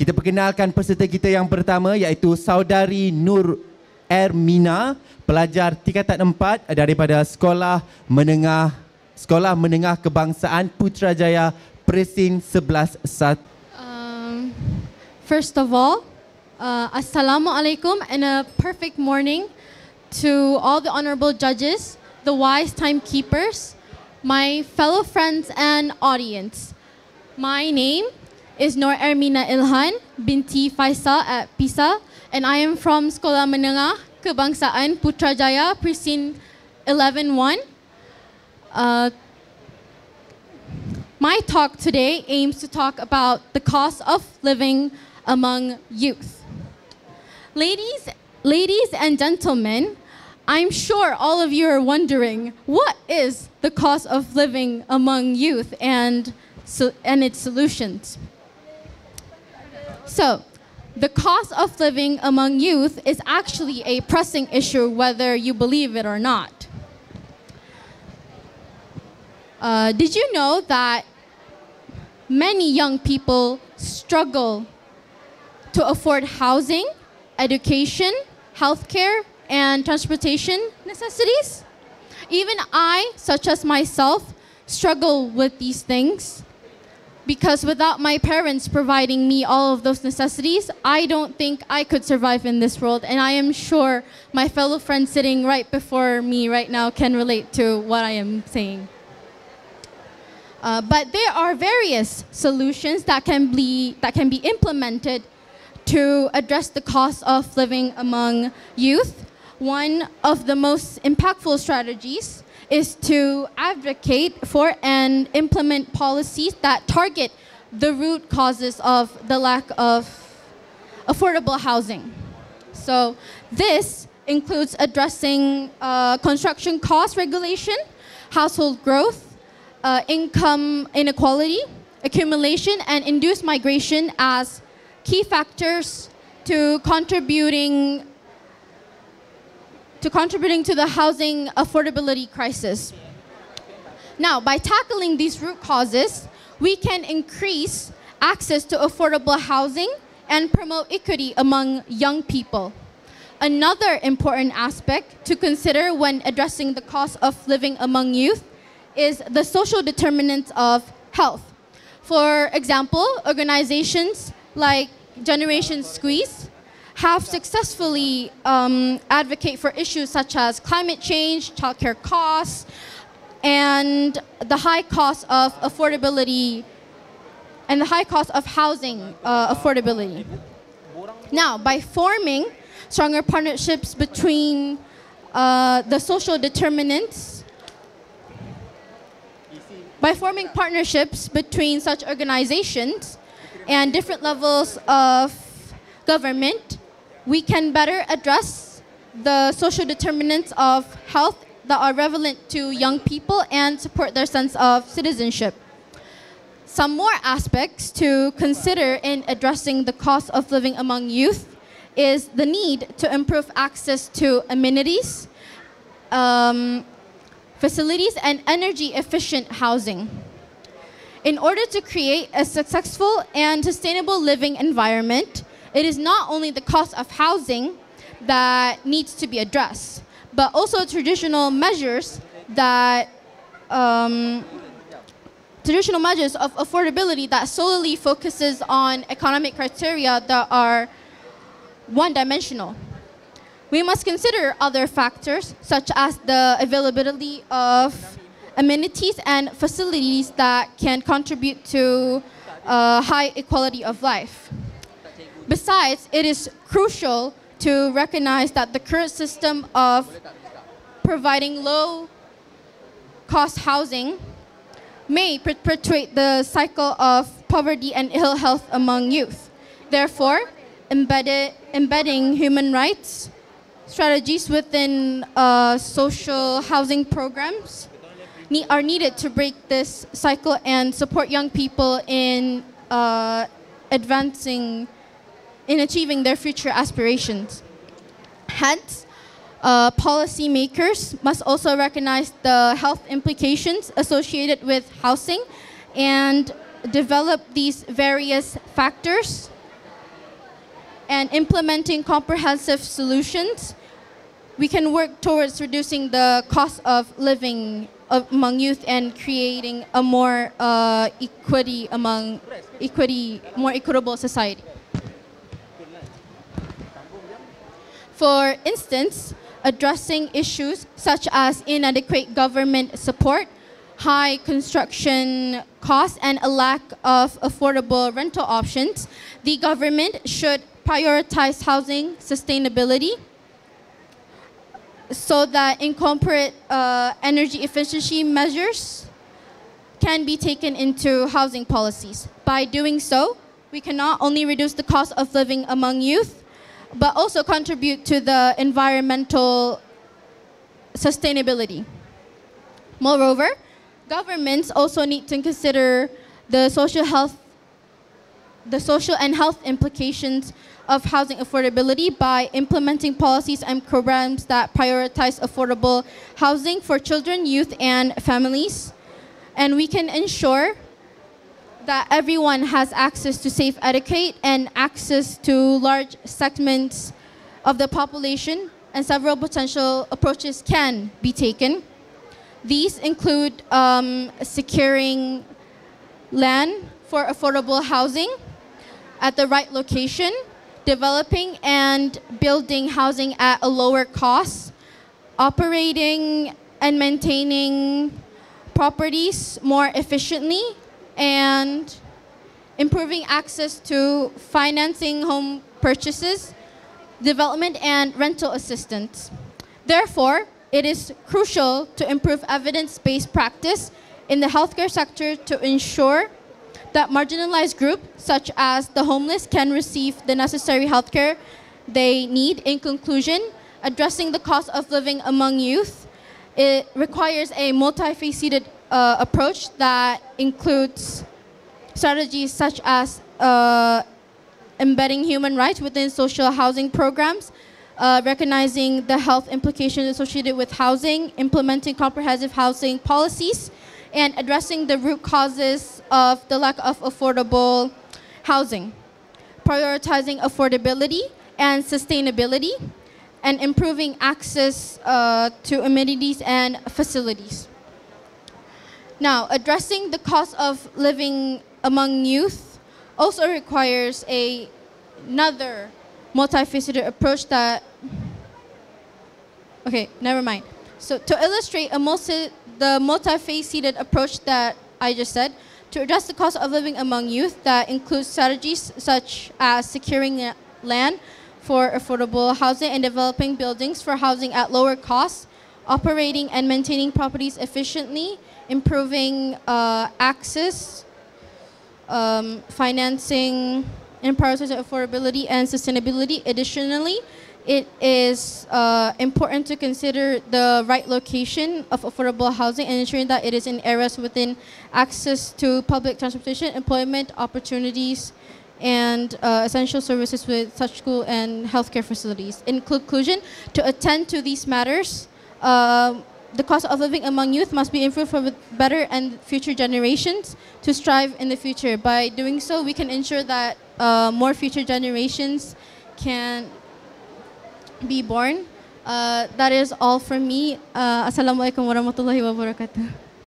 Kita perkenalkan peserta kita yang pertama iaitu Saudari Nur ERMYNA, pelajar tingkatan 4 daripada Sekolah Menengah Kebangsaan Putrajaya PRESINT 11-1. First of all, Assalamualaikum and a perfect morning to all the honorable judges, the wise timekeepers, my fellow friends and audience. My name is Nur ERMYNA ILHAN, BINTI FAISAL at PISA, and I am from Sekolah Menengah Kebangsaan Putrajaya PRESINT 11-1. My talk today aims to talk about the cost of living among youth. Ladies and gentlemen, I'm sure all of you are wondering, what is the cost of living among youth and its solutions? So, the cost of living among youth is actually a pressing issue whether you believe it or not. Did you know that many young people struggle to afford housing, education, healthcare, and transportation necessities? Even I, such as myself, struggle with these things because without my parents providing me all of those necessities, I don't think I could survive in this world, and I am sure my fellow friends sitting right before me right now can relate to what I am saying. But there are various solutions that can be implemented to address the cost of living among youth. One of the most impactful strategies is to advocate for and implement policies that target the root causes of the lack of affordable housing. So this includes addressing construction cost regulation, household growth, income inequality, accumulation, and induced migration as key factors to contributing to the housing affordability crisis. Now, by tackling these root causes, we can increase access to affordable housing and promote equity among young people. Another important aspect to consider when addressing the cost of living among youth is the social determinants of health. For example, organizations like Generation Squeeze have successfully advocate for issues such as climate change, childcare costs, and the high cost of affordability and the high cost of housing affordability. Now, by forming stronger partnerships between the social determinants, by forming partnerships between such organizations and different levels of government, we can better address the social determinants of health that are relevant to young people and support their sense of citizenship. Some more aspects to consider in addressing the cost of living among youth is the need to improve access to amenities, facilities, and energy-efficient housing. In order to create a successful and sustainable living environment, it is not only the cost of housing that needs to be addressed, but also traditional measures of affordability that solely focuses on economic criteria that are one-dimensional. We must consider other factors such as the availability of amenities and facilities that can contribute to high equality of life. Besides, it is crucial to recognize that the current system of providing low-cost housing may perpetuate the cycle of poverty and ill health among youth. Therefore, embedding human rights strategies within social housing programs are needed to break this cycle and support young people in achieving their future aspirations. Hence, policymakers must also recognize the health implications associated with housing and develop these various factors and implementing comprehensive solutions, we can work towards reducing the cost of living among youth and creating a more more equitable society. For instance, addressing issues such as inadequate government support, high construction costs, and a lack of affordable rental options, the government should prioritize housing sustainability so that incorporate energy efficiency measures can be taken into housing policies. By doing so, we can not only reduce the cost of living among youth, but also contribute to the environmental sustainability. Moreover, governments also need to consider the social and health implications of housing affordability by implementing policies and programs that prioritize affordable housing for children, youth, and families. And we can ensure that everyone has access to safe etiquette and access to large segments of the population, and several potential approaches can be taken. These include securing land for affordable housing at the right location, developing and building housing at a lower cost, operating and maintaining properties more efficiently, and improving access to financing home purchases, development, and rental assistance. Therefore, it is crucial to improve evidence-based practice in the healthcare sector to ensure that marginalized groups, such as the homeless, can receive the necessary healthcare they need. In conclusion, addressing the cost of living among youth, it requires a multifaceted approach that includes strategies such as embedding human rights within social housing programs, recognizing the health implications associated with housing, implementing comprehensive housing policies, and addressing the root causes of the lack of affordable housing, prioritizing affordability and sustainability, and improving access to amenities and facilities. Now, addressing the cost of living among youth also requires another multifaceted approach that, okay, never mind. So to illustrate the multifaceted approach that I just said, to address the cost of living among youth, that includes strategies such as securing land for affordable housing and developing buildings for housing at lower costs, operating and maintaining properties efficiently, improving access, financing, and prioritizing affordability and sustainability. Additionally, it is important to consider the right location of affordable housing and ensuring that it is in areas within access to public transportation, employment opportunities, and essential services with such school and healthcare facilities. In conclusion, to attend to these matters, the cost of living among youth must be improved for better and future generations to strive in the future. By doing so, we can ensure that more future generations can be born. That is all from me. Assalamualaikum warahmatullahi wabarakatuh.